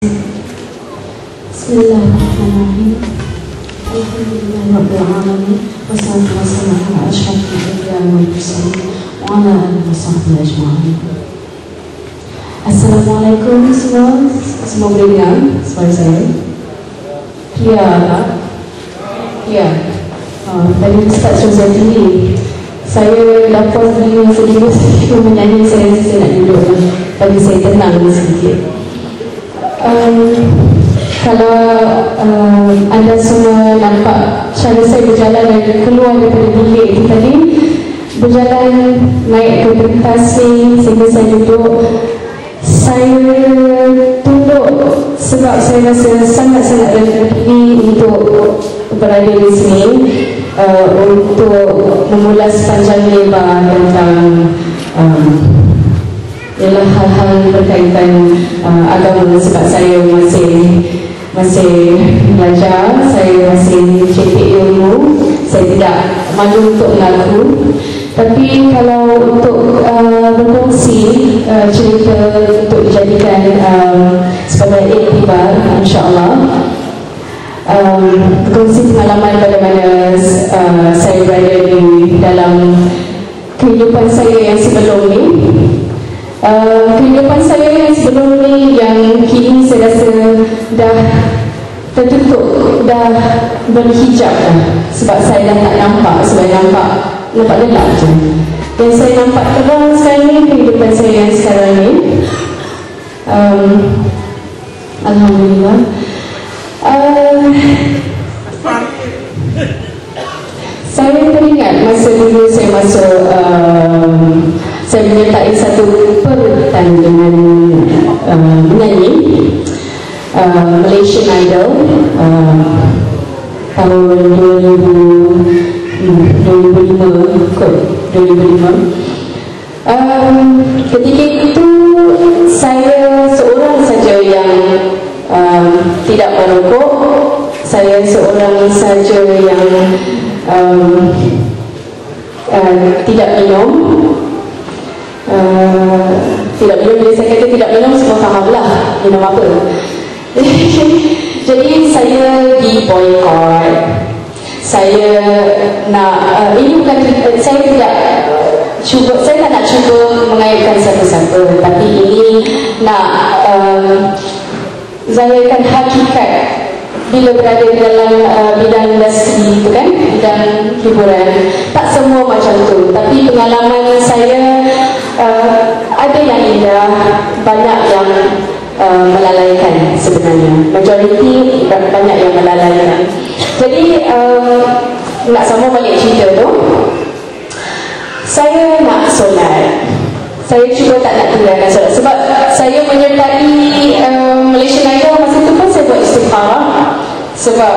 Bismillahirrahmanirrahim. Alhamdulillahirabbil alamin. Wassalatu wassalamu ala asyrafil anbiya'i wal mursalin wa ala alihi washabbihi ajma'in. Assalamualaikum semua. Semua boleh dengar suara saya? Clear tak? Clear. Tadi Ustaz suruh saya tinggi. Saya dapat sedikit menyanyi. Saya nak duduk bagi saya tenang sedikit. Kalau anda semua nampak cara saya berjalan dan keluar daripada bilik itu tadi, berjalan naik ke pentas ni sehingga saya duduk. Saya tunduk sebab saya rasa sangat-sangat rendah diri untuk berada di sini, untuk mengulas panjang lebar tentang ialah hal-hal berkaitan agama, sebab saya masih belajar, saya masih cetek ilmu, saya tidak malu untuk mengaku. Tapi kalau untuk berkongsi cerita untuk dijadikan sebagai iktibar, insyaAllah berkongsi pengalaman bagaimana saya berada di dalam kehidupan saya yang sebelum ni. Kehidupan saya yang sebelum ni, yang kini saya rasa dah tertutup, dah berhijab dah. Sebab saya dah tak nampak, sebab nampak gelap je. Yang saya nampak terang sekarang ni, kehidupan saya yang sekarang ni. Alhamdulillah. Saya teringat masa dulu saya masuk, saya menyertai satu perbuatan dengan menyanyi Malaysian Idol tahun 2005 kot, 2005. Ketika itu saya seorang saja yang tidak merokok, saya seorang saja yang tidak minum. Tidak minum, bila saya kata tidak minum, semua fahamlah minum apa. Jadi saya di boycott. Saya nak ini bukan, saya tidak cuba, saya tak nak cuba mengaitkan siapa-siapa, tapi ini nak zayakan hakikat bila berada di dalam bidang industri itu kan, bidang hiburan. Tak semua macam tu, tapi pengalaman saya ada yang indah, banyak yang melalaikan sebenarnya. Majoriti banyak yang melalaikan. Jadi nak sama balik cerita tu, saya nak solat. Saya cuba tak nak tinggalkan solat sebab saya menyertai Malaysian Idol. Masa tu pun saya buat istikharah sebab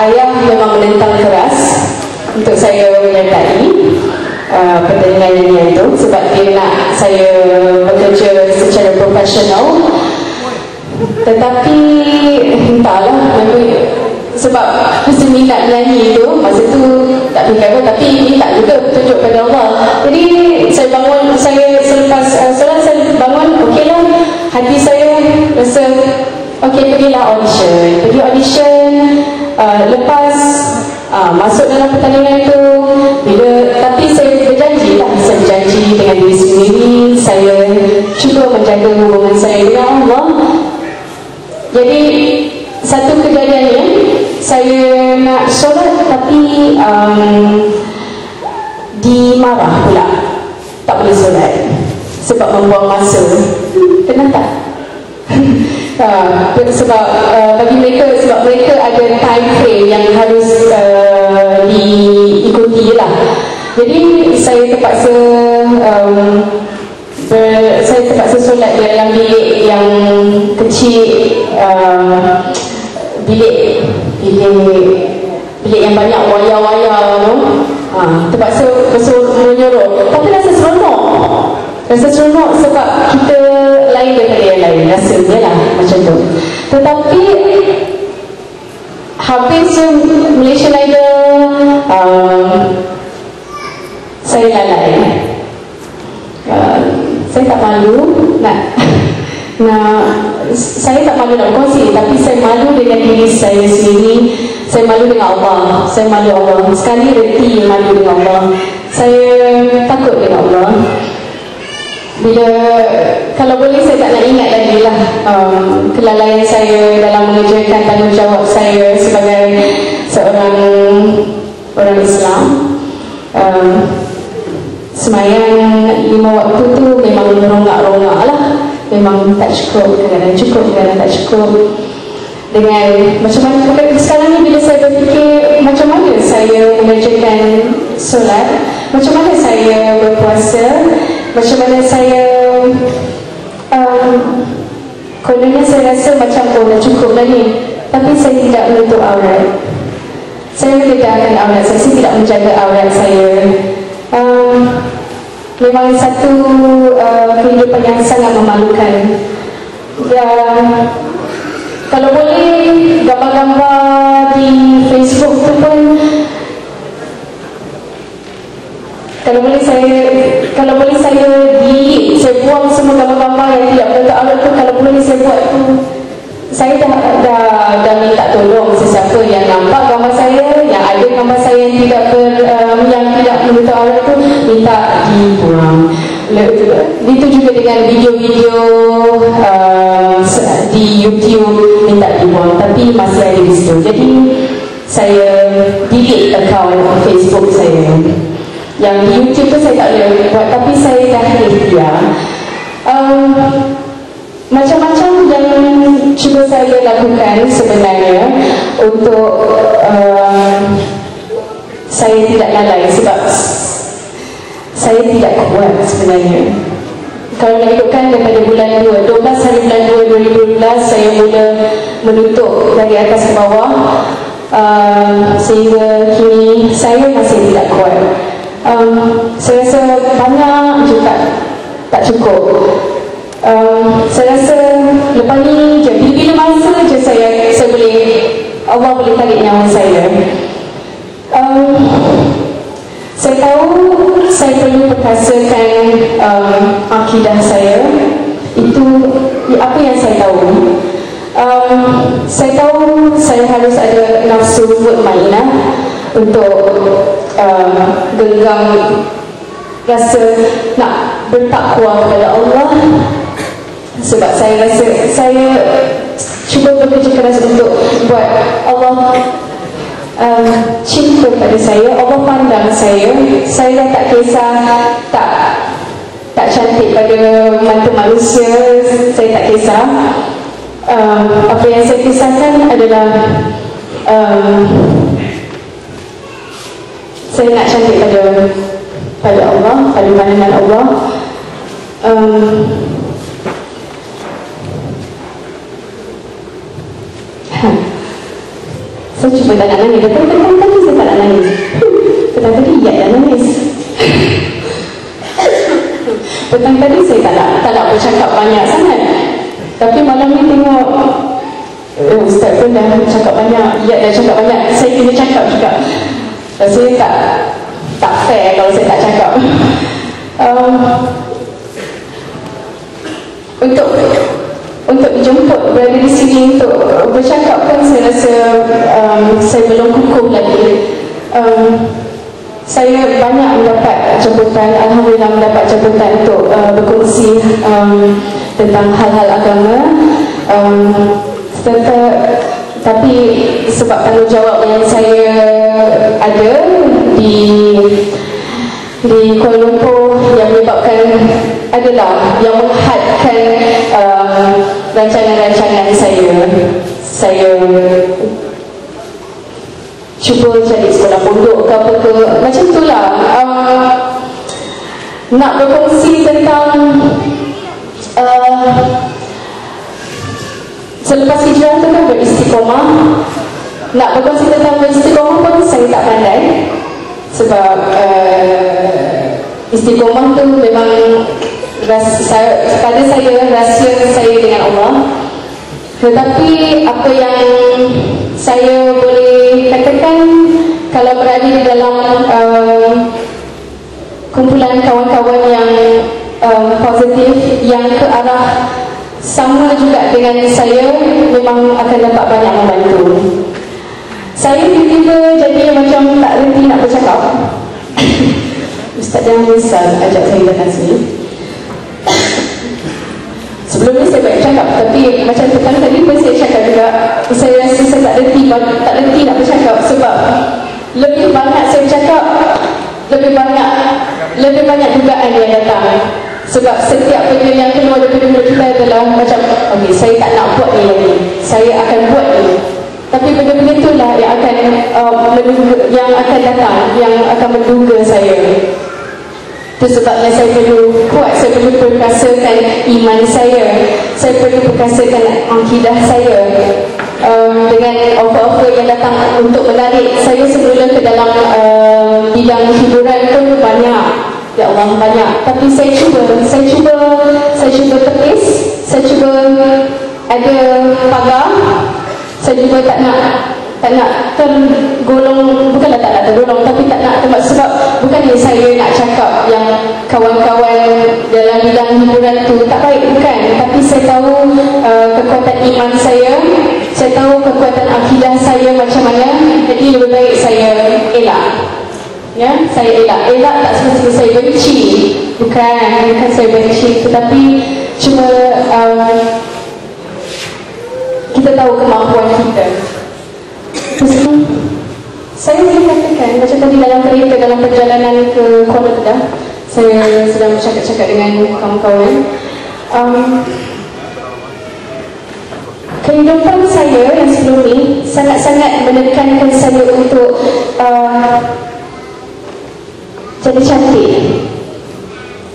ayah memang menentang keras untuk saya menyertai pertandingan nyanyian itu, sebab dia nak saya bekerja secara profesional. Tetapi entahlah, sebab mesti minat nyanyi itu, masa tu tak fikir apa, tapi minta juga petunjuk pada Allah. Jadi saya bangun, saya selepas solat saya bangun, okeylah, hati saya rasa okey, pergilah audition. Pergi audition, lepas masuk dalam pertandingan itu, tapi saya berjanji lah, saya berjanji dengan diri sendiri, saya cuba menjaga hubungan saya dengan Allah. Jadi satu kejadiannya, saya nak solat tapi dimarah pula, tak boleh solat sebab membuang masa. Kenapa? Sebab bagi mereka, sebab mereka ada time frame yang harus diikuti lah. Jadi saya terpaksa solat di dalam bilik yang kecil, bilik yang banyak wayar-wayar tu. Terpaksa menyuruh, tapi rasa seronok sebab kita lain daripada yang lain, rasanya lah macam tu. Tetapi habis Malaysian Idol, saya lalai. Saya tak malu nak saya tak malu nak berkongsi, tapi saya malu dengan diri saya sendiri. Saya malu dengan Allah. Saya malu Allah. Sekali reti malu dengan Allah. Saya takut dengan Allah. Bila, kalau boleh saya tak nak ingat lagi lah kelalaian saya dalam mengerjakan tanggungjawab saya sebagai seorang orang Islam. Semayang 5 waktu tu memang rongak-rongak lah. Memang tak cukup, kadang-kadang cukup, kadang-kadang tak cukup. Dengan macam mana sekarang ni, bila saya berfikir macam mana saya mengerjakan solat, macam mana saya berpuasa, macam mana saya kononnya saya rasa macam dah cukup dah ni, tapi saya tidak menutup aurat. Saya mendedahkan aurat saya tidak menjaga aurat saya. Memang satu kehidupan yang sangat memalukan. Kalau boleh gambar-gambar di Facebook tu pun, kalau boleh saya delete, saya buang semua gambar-gambar yang tidak menutup aurat tu. Kalau boleh saya buat tu. Saya dah minta tolong sesiapa yang nampak gambar saya, yang ada gambar saya yang tidak menutup aurat tu, minta dibuang. Itu juga dengan video-video di YouTube, minta dibuang, tapi masih ada di situ. Jadi saya delete akaun Facebook saya. Yang di YouTube tu saya tak boleh buat, tapi saya dah ikhtiar. Macam-macam yang cuba saya lakukan sebenarnya untuk saya tidak lalai, sebab saya tidak kuat sebenarnya. Kalau nak ikutkan daripada bulan 12 hari bulan 2 2012 saya mula menutup dari atas ke bawah, sehingga kini saya masih tidak kuat. Saya rasa banyak juga tak cukup. Saya rasa lepas ni je, bila masa je saya boleh, Allah boleh tarik nyawa saya. Saya tahu saya perlu perkasakan akidah saya. Itu apa yang saya tahu. Saya tahu saya harus ada nafsu mutmainah untuk genggam rasa nak bertakwa kepada Allah. Sebab saya rasa saya cuba bekerja keras untuk buat Allah cinta pada saya, Allah pandang saya. Saya dah tak kisah tak cantik pada mata manusia, saya tak kisah. Apa yang saya kisahkan adalah saya nak cantik pada Allah, pada pandangan Allah. Saya cuba tak nak nangis. Petang tadi saya tak nak nangis. Petang tadi iya dah nangis. Petang tadi saya tak nak bercakap banyak sangat. Tapi malam ni tengok Ustaz pun dah cakap banyak, iya dah cakap banyak, saya kena cakap juga. Rasanya tak fair kalau saya tak cakap. Untuk dijemput berada di sini untuk bercakap pun saya rasa saya belum kukuh lagi. Saya banyak mendapat jemputan, alhamdulillah mendapat jemputan untuk berkongsi tentang hal-hal agama. Tapi sebab tanggungjawab yang saya ada di Kuala Lumpur yang menyebabkan adalah yang menghadkan rancangan-rancangan saya cuba cari sekolah pondok ke apa ke macam itulah. Nak berkongsi tentang selepas hijrah tu kan beristiqomah. Nak berkongsi tentang beristiqomah pun saya tak pandai. Sebab istiqomah tu memang pada saya rahsia saya dengan Allah. Tetapi apa yang saya boleh katakan, kalau berada di dalam kumpulan kawan-kawan yang positif, yang ke arah sama juga dengan saya, memang akan dapat banyak membantu. Saya tiba-tiba jadi macam tak reti nak bercakap. Ustaz jangan risau ajak saya datang sini. Sebelum ni saya baik cakap, tapi macam tadi pun saya cakap juga, saya rasa saya tak reti nak bercakap sebab lebih banyak saya cakap, lebih banyak dugaan yang datang. Sebab setiap benda yang keluar daripada mulut kita adalah macam, okey, saya tak nak buat ni lagi, saya akan buat ni. Tapi benda-benda itulah yang akan datang, yang akan menduga saya. Itu sebabnya saya perlu kuat, saya perlu perkasakan iman saya perlu perkasakan akidah saya. Dengan offer-offer yang datang untuk menarik saya semula ke dalam bidang hiburan pun banyak. Ya Allah, banyak. Tapi saya cuba tepis, saya cuba ada pagar, saya cuba tak nak tergolong, bukanlah tak nak tergolong, tapi tak nak termasuk, sebab bukannya saya nak cakap yang kawan-kawan dalam bidang hiburan tu tak baik, bukan. Tapi saya tahu kekuatan iman saya tahu kekuatan akidah saya macam mana, jadi lebih baik saya elak. Ya, saya elak tak semestinya saya benci, bukan saya benci, tetapi cuma kita tahu kemampuan kita. Saya boleh katakan macam tadi dalam kereta, dalam perjalanan ke Kuala Kedah, saya sedang bercakap-cakap dengan kawan-kawan. Kehidupan saya yang sebelum ni sangat-sangat menekankan saya untuk jadi cantik.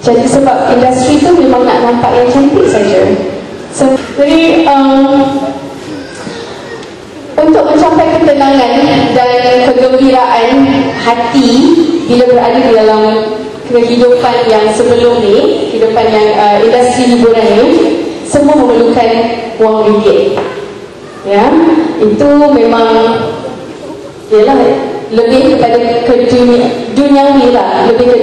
Jadi sebab industri tu memang nak nampak yang cantik saja. So, jadi untuk mencapai ketenangan dan kegembiraan hati bila berada di dalam kehidupan yang sebelum ni, kehidupan yang industri hiburan ni, semua memerlukan wang ringgit. Ya, itu memang ialah lebih kepada duniawi lah, lebih ke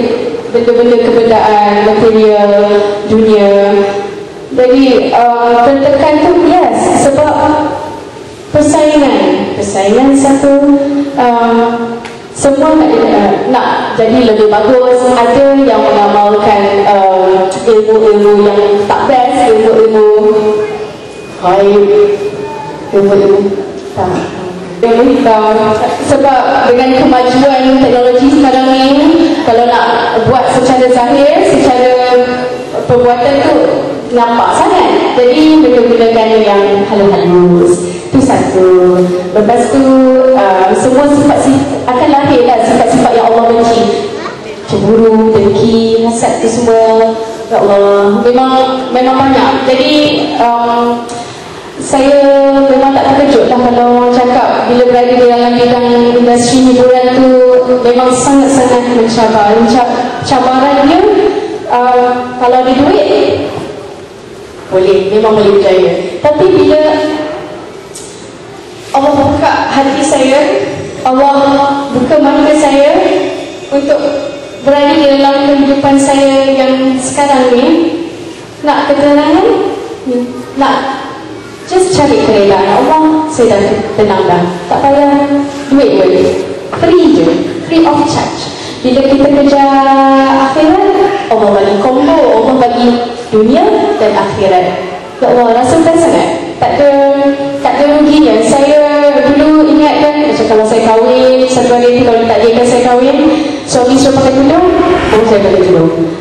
benda-benda kebendaan, material, dunia. Jadi tertekan tu yes, sebab persaingan satu, semua nak jadi lebih bagus. Ada yang mengamalkan ilmu-ilmu yang tak best, ilmu-ilmu sebab dengan kemajuan teknologi sekarang ni, kalau nak buat secara zahir, secara perbuatan tu nampak sangat, jadi gunakan yang halus-halus. Itu satu. Lepas tu semua sifat akan lahirlah sifat-sifat yang Allah benci, cemburu, dengki, hasad, tu semua, ya Allah, memang banyak. Jadi saya memang tak terkejut lah kalau cakap bila berada di dalam bidang industri hiburan tu memang sangat-sangat mencabar. Cabaran dia kalau ada duit memang boleh berjaya. Tapi bila Allah buka hati saya, Allah buka mata saya untuk berada di dalam kehidupan saya yang sekarang ni, nak ketenangan, nak just cari keredaan Allah, saya dah tenang dah, tak payah duit boleh, free je, free of charge. Bila kita kejar akhirat, Allah bagi combo, Allah bagi dunia dan akhirat. Ya Allah, rasakan sangat tak ada ruginya. Saya dulu ingat kan, macam kalau saya kahwin satu hari tu, kalau tak dia saya kahwin, suami suruh pakai tudung, saya pakai tudung.